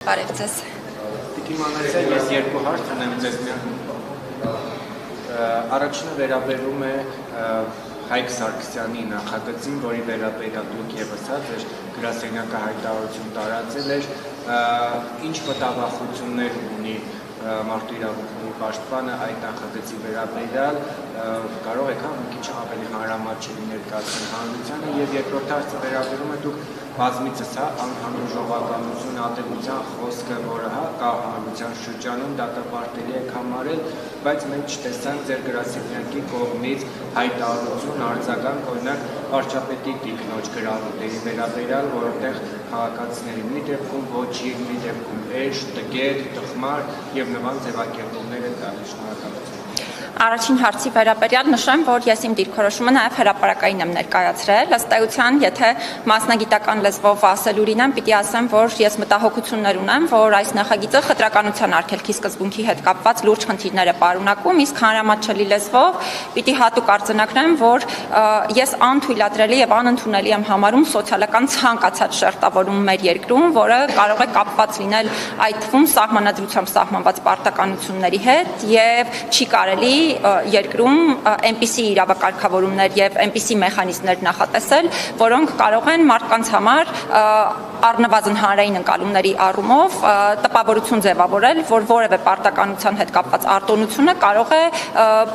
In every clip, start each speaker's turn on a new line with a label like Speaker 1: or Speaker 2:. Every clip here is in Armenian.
Speaker 1: Բարև ձեզ։
Speaker 2: Պիտի մանեցել, ես երկու հարց ունեմ ձեզ միան։ Առաջինը վերաբերում է Հայկ Սարգսյանի նախագծին, որի վերաբերյալ դուք ևս ձեր գրասենյակը հայտարարություն տարածել էր, ինչ մտավախություններ ունի մարդու իրավունքների պաշտպանը այդ նախագծի վերաբերյալ, կարող եք մի քիչ ավելի հանրամատչելի ներկայացնել հանրությանը, եւ երկրորդ հարցը վերաբերում է դուք բազմիցս անհանուր ժողովրդականություն ատելության խոսքը, որը կա հանրության շրջանում դատապարտելի եք համարել, բայց մենք չտեսանք ձեր գրասենյակի կողմից հայտարարություն արձագանք, օրինակ վարչապետի տիկնոջ գրառույթների վերաբերյալ, որտեղ քաղաքացիների մի դեպքում ոչի, մի դեպքում էշ, տգետ, տխմար եւ նման ձևակերպումներ են տալիս։ Շնորհակալություն։
Speaker 1: Առաջին հարցի վերաբերյալ նշեմ, որ ես իմ դիրքորոշումը նաև հրապարակային եմ ներկայացրել, ըստ էության, եթե մասնագիտական լեզվով ասելուրին եմ, պիտի ասեմ, որ ես մտահոգություններ ունեմ, որ այս նախագիծը խտրականության արգելքի սկզբունքի հետ կապված լուրջ խնդիրներ է պարունակում, իսկ հանրամատչելի լեզվով պիտի հատուկ արձանագրեմ, որ ես անթույլատրելի եւ անընդունելի եմ համարում սոցիալական ցանկացած շերտավորում մեր երկրում, որը կարող է կապված լինել այդ թվում սահմանադրությամբ սահմանված պարտականությունների հետ եւ չի կարելի երկրում այնպիսի իրավակարգավորումներ եւ այնպիսի մեխանիզմներ նախատեսել, որոնք կարող են մարդկանց համար առնվազն հանրային ընկալումների առումով տպավորություն ձևավորել, որ որևէ պարտականության հետ կապված արտոնությունը կարող է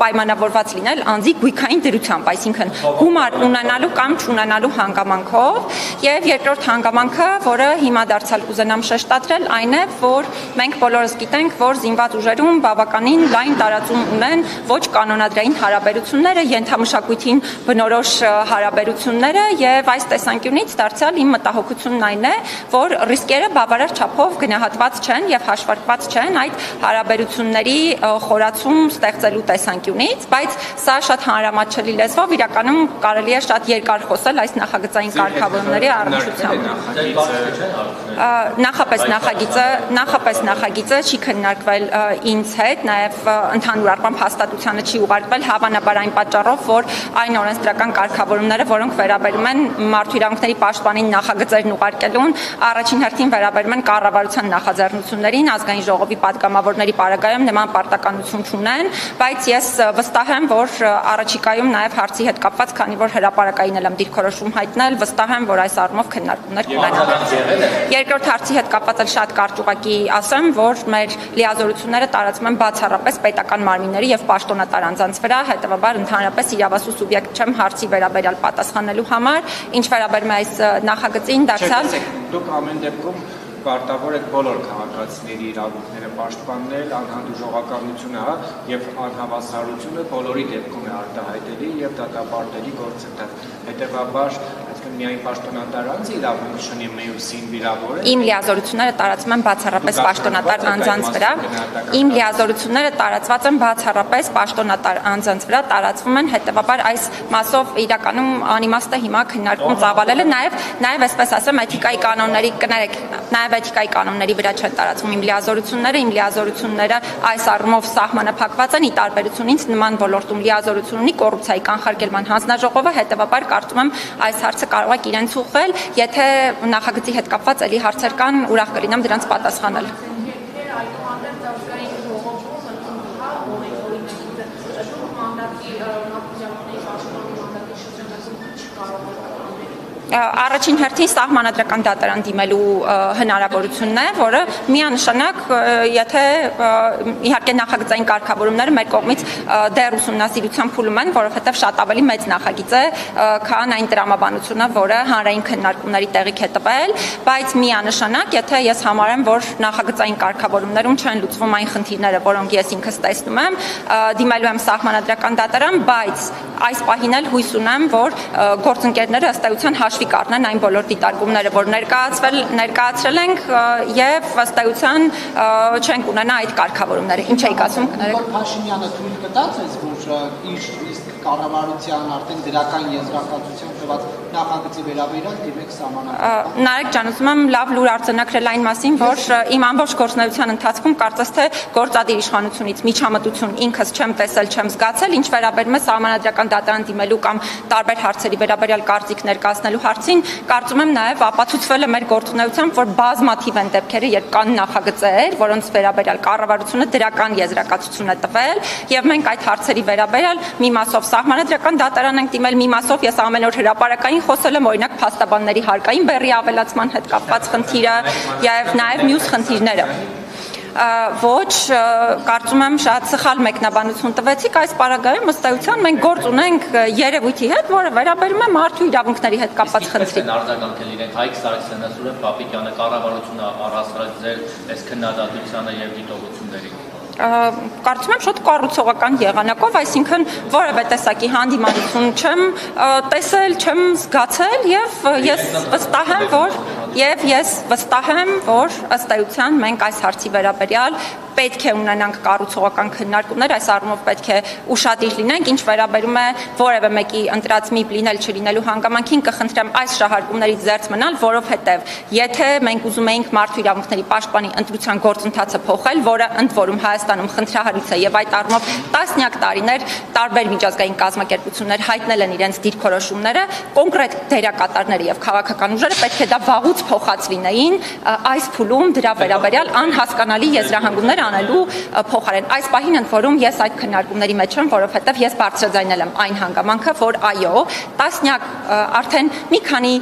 Speaker 1: պայմանավորված լինել անձի գույքային դրությամբ, այսինքն գումար ունենալու կամ չունենալու հանգամանքով, եւ երկրորդ հանգամանքը, որը հիմա դարձյալ կուզենամ շեշտադրել, այն է, որ մենք բոլորս գիտենք, որ զինված ուժերում բավականին լայն տարածում ունեն ոչ կանոնադրային հարաբերությունները, ենթամշակույթին բնորոշ հարաբերությունները եւ այս տեսանկյունից դարձյալ իմ մտահոգությունն այն է, որ ռիսկերը բավարար չափով գնահատված չեն եւ հաշվարկված չեն այդ հարաբերությունների խորացում ստեղծելու տեսանկյունից, բայց սա շատ հանրամատչելի լեզվով իրականում կարելի է շատ երկար խոսել այս նախագծային կարգավորումների առնչությամբ։ Նախապես նախագիծը չի քննարկվել ինձ հետ, նաեւ ընդհանուր առմամբ հաստատությանը չի ուղարկվել, հավանաբար այն պատճառով, որ այն օրենսդրական կարգավորումները, որոնք վերաբերում են մարդու իրավունքների պաշտպանին նախագծերն ուղարկելուն, առաջին հերթին վերաբերում են կառավարության նախաձեռնություններին, ազգային ժողովի պատգամավորների պարագայում նման պարտականություն չունեն, բայց ես վստահ եմ, որ առաջիկայում նաև հարցի հետ կապված, քանի որ հրապարակային եմ դիրքորոշում հայտնել, վստահ եմ, որ այս առումով քննարկումներ կունենան։ Երկրորդ հարցի հետ կապված էլ շատ կարճ ուղղակի ասեմ, որ մեր լիազորությունները տարածվում են բացառապես պետական մարմինների եւ պաշտոնատար անձանց վրա, հետեւաբար ընդհանրապես իրավասու սուբյեկտ չեմ հարցի վերաբերյալ պատասխանելու համար, ինչ վերաբերում է այս նախագծին, դարձյալ
Speaker 2: դուք ամեն դեպքում պարտավոր եք բոլոր քաղաքացիների իրավունքները պաշտպանել, անհանդուրժ ժողովրդականությունը եւ անհավասարությունը բոլորի դեպքում է արտահայտելի եւ դատապարտելի գործընթաց։ Հետեւաբար միայն պաշտոնատար անձ իրավունք չունի մյուսին վիրավորել։
Speaker 1: Իմ լիազորությունները տարածվում են բացառապես պաշտոնատար անձանց վրա։ Իմ լիազորությունները տարածված են բացառապես պաշտոնատար անձանց վրա, տարածվում են, հետեւաբար այս մասով իրականում անիմաստ է հիմա քննարկում ծավալելը, նաեւ այսպես ասեմ, էթիկայի կանոնների կներեք, նաեւ էթիկայի կանոնների վրա չեն տարածվում իմ լիազորությունները այս առումով սահմանափակված են, ի տարբերություն ինձ նման ոլորտում լիազորություն ունի կոռուպցիայի կանխարգելման հանձնաժողովը, հետեւաբար կարծում եմ այս հարցը կարող եք իրենց ուղղել, եթե նախագծի հետ կապված էլի հարցեր կան, ուրախ կլինեմ դրանց պատասխանել։ Առաջին հերթին սահմանադրական դատարան դիմելու հնարավորությունն է, որը միանշանակ, եթե իհարկե նախագծային կարգավորումները մեր կողմից դեռ ուսումնասիրության փուլում են, որովհետև շատ ավելի մեծ նախագիծ է, քան այն տրամաբանությունը, որը հանրային քննարկումների տեղիք է տվել, բայց միանշանակ, եթե ես համարեմ, որ նախագծային կարգավորումներում չեն լուծվում այն խնդիրները, որոնք ես ինքս տեսնում եմ, դիմելու եմ սահմանադրական դատարան, բայց այս պահին էլ հույս ունեմ, որ գործընկերները ըստ էության հաշվի կառնեն այն բոլոր դիտարկումները, որ ներկայացրել ենք եւ ըստ էության չենք ունենա այդ կարգավորումները։ Ինչ եք ասում, կներեք։
Speaker 3: Փաշինյանը թույլ կտա ձեզ, որ իր իսկ կառավարության արդեն դրական եզրակացությամբ տված նախագծի վերաբերյալ դիմեք սահմանադրական։
Speaker 1: Նարեկ ջան, ուզում եմ լավ լուր արձանագրել այն մասին, որ իմ ամբողջ գործունեության ընթացքում կարծես թե գործադիր իշխանությունից միջամտություն ինքս չեմ տեսել, չեմ զգացել, ինչ վերաբերում է սահմանադրական դատարան դիմելու կամ տարբեր հարցերի վերաբերյալ կարծիք ներկայացնելու հարցին, կարծում եմ նաև ապացուցվել է մեր գործունեությամբ, որ բազմաթիվ են դեպքերը, երբ կան նախագծեր, որոնց վերաբերյալ կառավարությունը դրական եզրակացություն է տվել, եւ մենք այդ հարցերի վերաբերյալ մի մասով սահմանադրական դատարան ենք դիմել, մի մասով ես ամեն օր հրապարակային խոսել եմ, օրինակ փաստաբանների հարկային բեռի ավելացման հետ կապված խնդիրը եւ նաեւ մյուս խնդիրները։ Ոչ, կարծում եմ շատ սխալ մեկնաբանություն տվեցիք այս պարագայում, ըստ էության մենք գործ ունենք երևույթի հետ, որը վերաբերում է մարդու իրավունքների հետ կապված խնդրին։
Speaker 4: Արձագանքել իրենք Հայկ Սարգսյանը, Սուրեն Պապիկյանը, կառավարությունը առասարակ այս քննադատությանը եւ դիտողություններին։
Speaker 1: Կարծում եմ շատ կառուցողական եղանակով, այսինքն որևէ տեսակի հանդիմանություն չեմ տեսել, չեմ զգացել եւ ես վստահ եմ, որ ըստ էության մենք այս հարցի վերաբերյալ պետք է ունենանք կառուցողական քննարկումներ, այս առումով պետք է ուշադիր լինենք, ինչ վերաբերում է որևէ մեկի ընտրած միբ լինել չլինելու հանգամանքին, կխնդրեմ այս շահարկումներից զերծ մնալ, որովհետև եթե մենք ուզում էինք մարդու իրավունքների պաշտպանի ընտրության գործընթացը փոխել, որը ընդ որում Հայաստանում խնդրահարույց է եւ այդ առումով տասնյակ տարիներ տարբեր միջազգային կազմակերպություններ հայտնել են իրենց դիրքորոշումները, կոնկրետ դերակատարները եւ քաղաքական ուժերը պետք է դա վաղուց փոխած լինեին, այս փուլում դրա վերաբերյալ անհասկանալի եզրահանգումներ անելու փոխարեն։ Այս պահին ընդ որում ես այդ քննարկումների մեջ եմ, որովհետև ես բարձրաձայնել եմ այն հանգամանքը, որ այո, տասնյակ արդեն մի քանի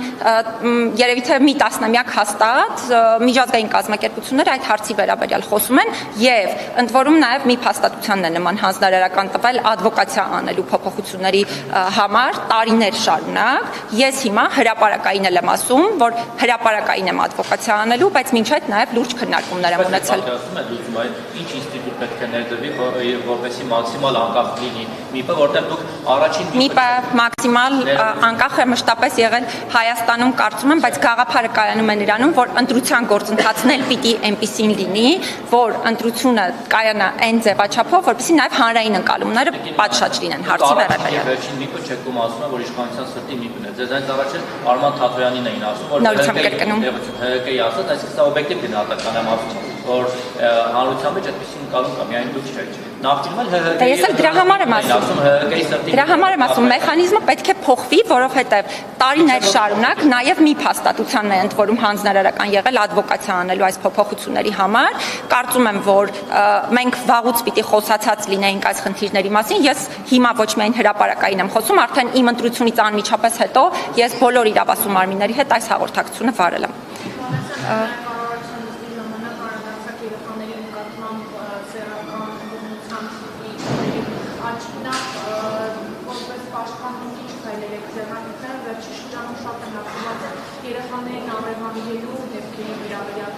Speaker 1: երևի թե մի տասնամյակ հաստատ միջազգային կազմակերպություններ այդ հարցի վերաբերյալ խոսում են եւ ընդ որում նաեւ մի փաստաթությանն է նման հանձնարարական տվել ադվոկացիա անելու փոփոխությունների համար տարիներ շարունակ։ Ես հիմա հրապարակային եմ ասում, որ հրապարակային եմ ադվոկացիա անելու, բայց մինչ այդ նաեւ լուրջ քննարկումներ եմ ունեցել։
Speaker 4: Ինչ ինստիտուտ պետք է ներդրվի, որպեսզի մաքսիմալ անկախ լինի ՄԻՊ-ը, որտեղ դուք առաջին
Speaker 1: ՄԻՊ-ը մաքսիմալ անկախ է մշտապես եղել Հայաստանում, կարծում եմ, բայց գաղափարը կայանում է նրանում, որ ընտրության գործընթացն էլ պիտի այնպիսին լինի, որ ընտրությունը կայանա այն ձևաչափով, որպեսզի նաև հանրային ընկալումները պատշաճ լինեն հարցի վերաբերյալ։
Speaker 4: Վերջին ՄԻՊ-ը չեկում ասում է, որ իշխանության սրտի ՄԻՊ-ն է։ Ձեզ այնց առաջ Արման Թաթոյանին էին ասում, որ ՀԿ-ի ասած, այսինքն սա օբյեկտիվ գնահատական եմ ասում, որ հանրության մեջ այդպեսի ընկալում կա, միայն դուք չեք։ Նախկինում էլ ՀՀԿ-ի
Speaker 1: Ես էլ դրա համար եմ ասում, դրա համար եմ ասում, մեխանիզմը պետք է փոխվի, որովհետև տարիներ շարունակ նաև մի փաստաթությանն է ընդ որում հանձնարարական եղել ադվոկացիա անելու այս փոփոխությունների համար։ Կարծում եմ, որ մենք վաղուց պիտի խոսացած լինեինք այս խնդիրների մասին։ Ես հիմա ոչ միայն հրապարակային եմ խոսում, արդեն իմ ընտրությունից անմիջապես հետո ես բոլոր իրավասու մարմինների հետ այս հաղորդակցությունը վարել եմ։
Speaker 5: Երեխաներին առևանգելու դեպքերի վերաբերյալ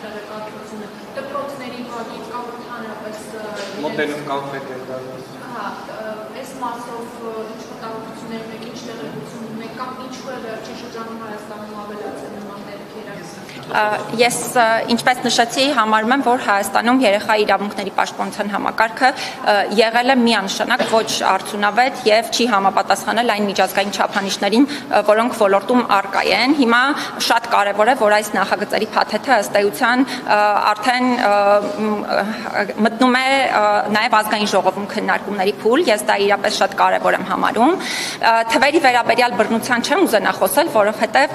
Speaker 5: տեղեկատվությունը դպրոցների վարից կամ ընդհանրապես
Speaker 2: մոդելում կոնֆետ է դարձել։
Speaker 5: Այս մասով ինչ մտահոգություններ ունեք, ինչ տեղեկություն ունեք կամ ինչու է վերջին շրջանում Հայաստանում ավելացել նման դեպքերը։
Speaker 1: Ես ինչպես նշեցի, համարում եմ, որ Հայաստանում երեխայի իրավունքների պաշտպանության համակարգը եղել է միանշանակ ոչ արդյունավետ եւ չի համապատասխանել այն միջազգային չափանիշներին, որոնք ոլորտում առկա են։ Հիմա շատ կարեւոր է, որ այս նախագծերի փաթեթը ըստ էության արդեն մտնում է նաեւ ազգային ժողովում քննարկումների փուլ։ Ես դա իրապես շատ կարեւոր եմ համարում։ Թվերի վերաբերյալ բռնության չեմ ուզենա խոսել, որովհետեւ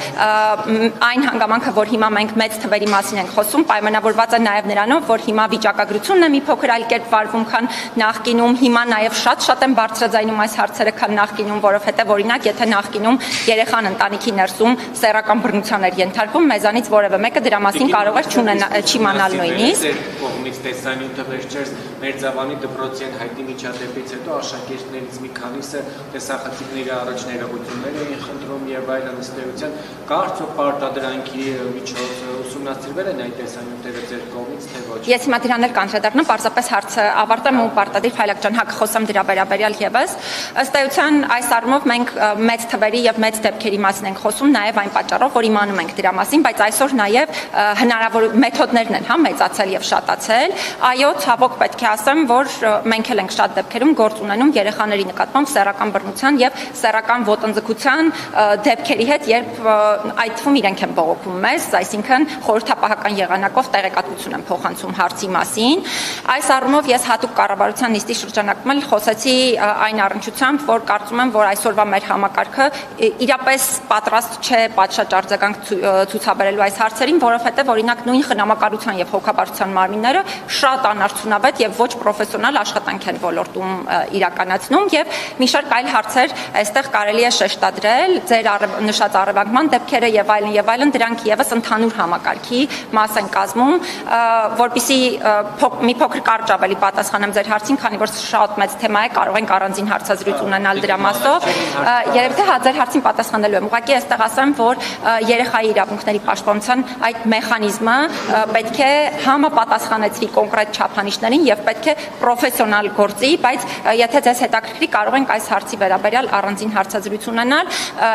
Speaker 1: այն հանգամանքը, որ հիմա մենք մեծ թվերի մասին ենք խոսում, պայմանավորված է նաև նրանով, որ հիմա վիճակագրությունն է մի փոքր այլ կերպ վարվում, քան նախկինում, հիմա նաև շատ են բարձրաձայնում այս հարցերը, քան նախկինում, որովհետև օրինակ, եթե նախկինում երեխան ընտանիքի ներսում սեռական բռնության էր ենթարկվում, մեզանից որևէ մեկը դրա մասին կարող էր չիմանալ նույնիսկ։
Speaker 2: Կողմից տեսանյութը վերջերս Մերձավանի դպրոցյան հայտնի միջադեպից հետո աշակերտներից մի քանիսը տեսախցիկների առաջ ներողություններ էին խնդրում եւ այլն, ըստ էության կարծո պարտադրանքի միջոց ուսումնասիրվել են այդ տեսանյութերը ձեր կողմից, թե ոչ։
Speaker 1: Ես հիմա դրաներ կանդրադառնամ, պարզապես հարցը ավարտեմ ու պարտադիր Փայլակ ջան, հա կխոսեմ դրա վերաբերյալ եւս։ Ըստ էության այս առումով մենք մեծ թվերի եւ մեծ դեպքերի մասին ենք խոսում, նաեւ այն պատճառով, որ իմանում ենք դրա մասին, բայց այսօր նաեւ հնարավոր մեթոդներն են, հա, մեծացել եւ շատացել ստացել, այո, ցավոք պետք է ասեմ, որ մենք էլ ենք շատ դեպքերում գործ ունենում երեխաների նկատմամբ սեռական բռնության եւ սեռական ոտնձգության դեպքերի հետ, երբ այդ թվում իրենք են բողոքում մեզ, այսինքն խորհրդապահական եղանակով տեղեկատվություն են փոխանցում հարցի մասին։ Այս առումով ես հատուկ կառավարության նիստի շրջանակում էլ խոսեցի այն առնչությամբ, որ կարծում եմ, որ այսօրվա մեր համակարգը իրապես պատրաստ չէ պատշաճ արձագանք ցուցաբերելու այս հարցերին, որովհետև օրինակ նույն խնամակալության եւ հոգաբարձության մարմինները շատ անարդյունավետ եւ ոչ պրոֆեսիոնալ աշխատանք են ոլորտում իրականացնում եւ մի շարք այլ հարցեր այստեղ կարելի է շեշտադրել, ձեր նշած առևանգման դեպքերը եւ այլն, դրանք եւս ընդհանուր համակարգի մաս են կազմում, որպեսզի մի փոքր կարճ ավելի պատասխանեմ ձեր հարցին, քանի որ շատ մեծ թեմա է, կարող ենք առանձին հարցազրույց ունենալ դրա մասով։ Երևի թե ձեր հարցին պատասխանելու եմ։ Ուղղակի այստեղ ասեմ, որ երեխայի իրավունքների պաշտպանության այդ մեխանիզմը պետք է համապատասխանեցվի կոնկրետ չափանիշներին եւ պետք է պրոֆեսիոնալ գործի, բայց եթե ձեզ հետաքրքրի, կարող ենք այս հարցի վերաբերյալ առանձին հարցազրույց ունենալ։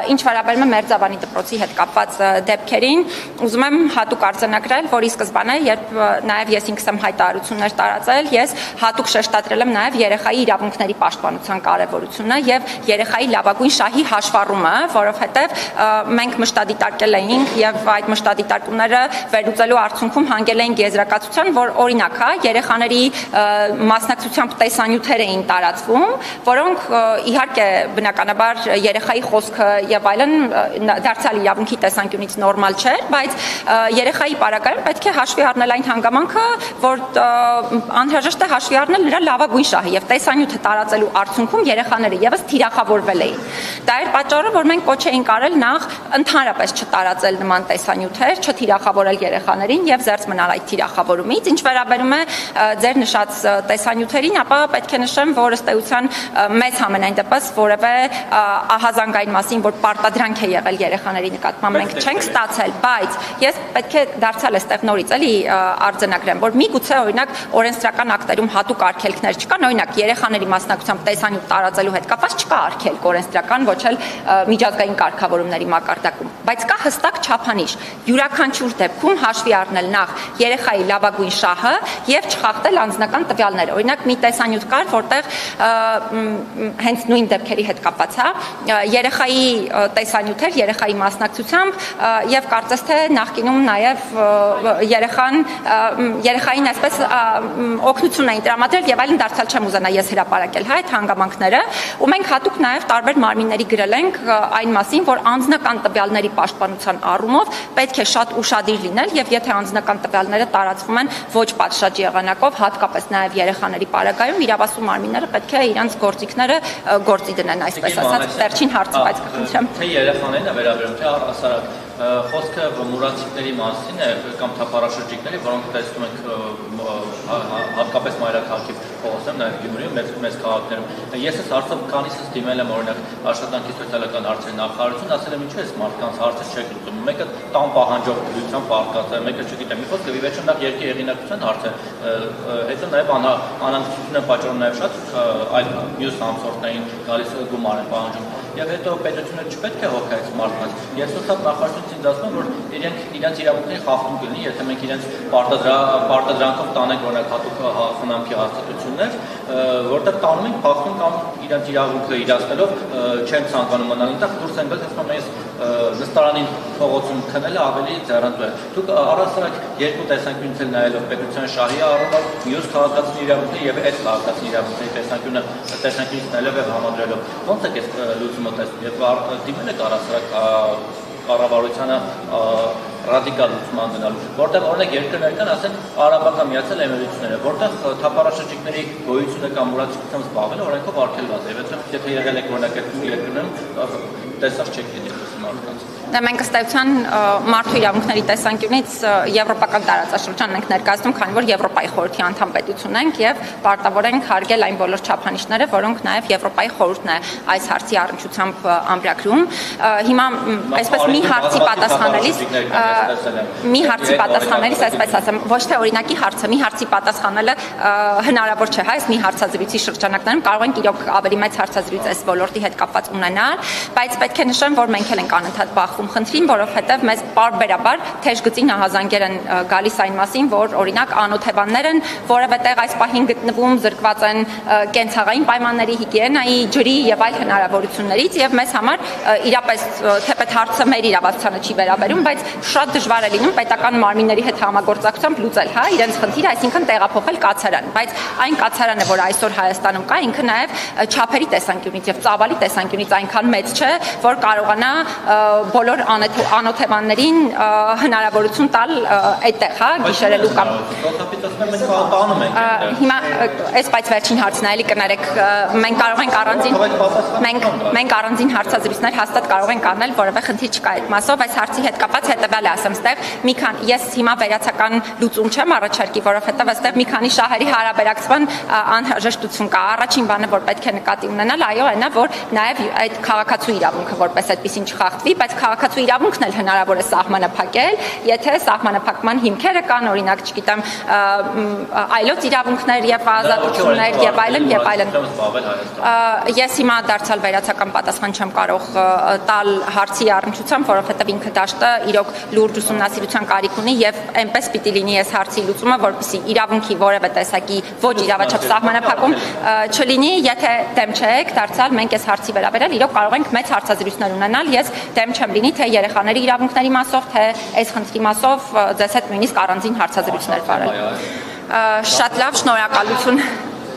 Speaker 1: Ինչ վերաբերում է Մերձավանի դպրոցի հետ կապված դեպքերին, ուզում եմ հատուկ արձանագրել, որ ի սկզբանե, երբ նաեւ ես ինքս եմ հայտարարություններ տարածել, ես հատուկ շեշտադրել եմ նաեւ երեխայի իրավունքների պաշտպանության կարեւորությունը եւ երեխայի լավագույն շահի հաշվառումը, որովհետեւ մենք մշտադիտարկել էինք եւ այդ մշտադիտարկումները վերլուծելու արդյունքում հանգել էինք եզրակացության, որ օրինակ է երեխաների մասնակցությամբ տեսանյութեր էին տարածվում, որոնք իհարկե բնականաբար երեխայի խոսքը եւ այլն դարձյալ իրավունքի տեսանկյունից նորմալ չէր, բայց երեխայի պարագայում պետք է հաշվի առնել այն հանգամանքը, որ անհրաժեշտ է հաշվի առնել նրա լավագույն շահը եւ տեսանյութը տարածելու արդյունքում երեխաները եւս թիրախավորվել էին։ Դա էր պատճառը, որ մենք կոչ էինք արել նախ ընդհանրապես չտարածել նման տեսանյութեր, չթիրախավորել երեխաներին եւ զերծ մնալ այդ թիրախավորումից։ Ինչ վերաբերում է ձեր նշած տեսանյութերին, ապա պետք է նշեմ, որ ըստ էության մեծ համենայն դեպս որևէ ահազանգային մասին, որ պարտադրանք է եղել երեխաների նկատմամբ մենք չենք ստացել, բայց ես պետք է դարձյալ էստեղ նորից էլի արձանագրեմ, որ միգուցե օրինակ օրենսդրական ակտերում հատուկ արգելքներ չկան, օրինակ երեխաների մասնակցությամբ տեսանյութ տարածելու հետ կապված չկա արգելք օրենսդրական, ոչ էլ միջազգային կարգավորումների մակարդակում, բայց կա հստակ չափանիշ յուրաքանչյուր դեպքում հաշվի առնել նախ երեխայի լավագույն շահը եւ չխախտել անձնական տվյալները։ Օրինակ մի տեսանյութ կար, որտեղ հենց նույն դեպքերի հետ կապված է, երեխայի տեսանյութեր, երեխայի մասնակցությամբ եւ կարծես թե նախկինում նաեւ երեխային այսպես օգնություն էին տրամադրել եւ այլն, դարձյալ չեմ ուզենա ես հրապարակել այդ հանգամանքները, ու մենք հատուկ նաեւ տարբեր մարմինների գրել ենք այն մասին, որ անձնական տվյալների պաշտպանության առումով պետք է շատ ուշադիր լինել եւ եթե անձնական տվյալները տարածվում են ոչ պատշաճ եղանակով, հատկապես նաեւ երեխաների պարագայում, իրավասու մարմինները պետք է իրենց գործիքները գործի դնեն, այսպես ասած, վերջին հարցը, բայց կխնդրեմ։
Speaker 4: Թե երեխաներն է վերաբերում, թե հասարակ խոսքը մուրացիկների մասին է կամ թափառաշրջիկների, որոնք տեսնում ենք հատկապես մայրաքաղաքի փողոցներում, նաև Գյումրիում, մեծ քաղաքներում։ Ես այս հարցով քանիսս դիմել եմ օրինակ աշխատանքի սոցիալական հարցերի նախարարություն, ասել եմ ինչու է մարդկանց հարցը չեք լուծում։ Մեկը տան պահանջող դրությամբ արկած է, մեկը չգիտեմ, մի խոսքը վերջում նախ երկի հեղինակության հարց է, հետո նաև անհանգստություն է պատճառում նաև շատ այլ մյուս համսորդներին գալիս գումար են պահանջում։ Եվ հետո պետությունը չպետք է հոգայց մարդկանց։ Ես ուսապ նախարարությունից ինձ ասում եմ, որ իրենց իրավունքների խախտում կլինի, եթե մենք իրենց պարտադրանքով տանենք օրինակ հատուկ խնամքի հաստատություններ, որտեղ տանում ենք փախնում կամ իրենց իրավունքը իրացնելով չեն ցանկանում մնալ այնտեղ, դուրս են գալ, ասում եմ, նստարանին փողոցում քնելը ավելի ձեռնտու է։ Դուք առասարակ երկու տեսանկյունից էլ նայելով պետության շահի առումով, մյուս քաղաքացիների իրավունքների եւ այս քաղաքացիների իրավունքների տեսանկյունից նայելով եւ համադրելով, ո՞նց է այս լուծումը տեսնում։ Եվ դիմել եք առասարակ կառավարությանը ռադիկալ լուծման գնալու, որտեղ օրինակ երկրներ կան, ասենք Արաբական Միացյալ Էմիրությունները, որտեղ թափառաշրջիկների գոյությունը կամ մուրացիկությամբ զբաղվելը օրենքով արգելված է։ Եթե եղել եք օրինակ այդ երկրներում, տեսած չեք դիտել մարդկանց։
Speaker 1: Դա մենք ըստ էության մարդու իրավունքների տեսանկյունից եվրոպական տարածաշրջանն ենք ներկայացնում, քանի որ Եվրոպայի խորհրդի անդամ պետություն ենք եւ պարտավոր ենք հարգել այն բոլոր չափանիշները, որոնք նաեւ Եվրոպայի խորհուրդն է այս հարցի առնչությամբ ամրագրում։ Հիմա այսպես մի հարցի պատասխանելիս մի հարցի պատասխանելիս այսպես ասեմ, ոչ թե օրինակի հարցը, մի հարցի պատասխանելը հնարավոր չէ, հա, այս մի հարցազրույցի շրջանակներում կարող ենք իրոք ավելի մեծ հարցազրույց այս ոլորտի հետ կապված ունենալ, բայց պետք է նշեմ, որ մենք էլ ենք անընդհատ բախվում խնդրին, որովհետև մեզ պարբերաբար թեժ գծի նահազանգեր են գալիս այն մասին, որ օրինակ անօթևաններ են որևէ տեղ այս պահին գտնվում, զրկված են կենցաղային պայմանների, հիգիենայի, ջրի եւ այլ հնարավորություններից եւ մեզ համար իրապես թեպետ հարցը մեր իրավասությանը չի վերաբերում, բայց շատ դժվար է լինում պետական մարմինների հետ համագործակցությամբ լուծել, հա, իրենց խնդիրը, այսինքն տեղափոխել կացարան, բայց այն կացարանը, որ այսօր Հայաստանում կա, ինքը նաեւ չափերի տեսանկյունից եւ ծավալի տեսանկյունից այնքան մեծ չէ, որ կարողանա բոլոր անօթևաններին հնարավորություն տալ այդտեղ, հա, գիշերելու կամ հիմա այս բայց վերջին հարցն է, էլի կներեք, մենք կարող ենք առանձին հարցազրույցներ հաստատ կարող ենք անել, որևէ խնդիր չկա այդ մասով, այս հարցի հետ կապված հետեւյալը ասեմ, ստեղ մի քանի ես հիմա վերացական լուծում չեմ առաջարկի, որովհետև այստեղ մի քանի շահերի հարաբերակցման անհրաժեշտություն կա։ Առաջին բանը, որ պետք է նկատի ունենալ, այո, այն է, որ նաև այդ քաղաքացու իրավունքը որպես այդպեսին չխախտվի, բայց քաղաքացու իրավունքն էլ հնարավոր է սահմանափակել, եթե սահմանափակման հիմքերը կան, օրինակ, չգիտեմ, այլոց իրավունքներ եւ ազատություններ եւ այլն եւ այլն։ Ես հիմա դարձյալ վերացական պատասխան չեմ կարող տալ հարցի առնչությամբ, որովհետև ինքը դաշտը իրոք լուրջ ուսումնասիրության կարիք ունի եւ այնպես պիտի լինի այս հարցի լուծումը, որպեսզի իրավունքի որևէ տեսակի ոչ իրավաչափ սահմանափակում չլինի, եթե դեմ չեք, դարձյալ մենք այս հարցի վերաբերյալ իրոք կարող ենք մեծ հարցազրույցներ ունենալ, ես դեմ չեմ լինի թե երեխաների իրավունքների մասով, թե այս խնդրի մասով ձեզ հետ նույնիսկ առանձին հարցազրույցներ վարել։ Շատ լավ, շնորհակալություն։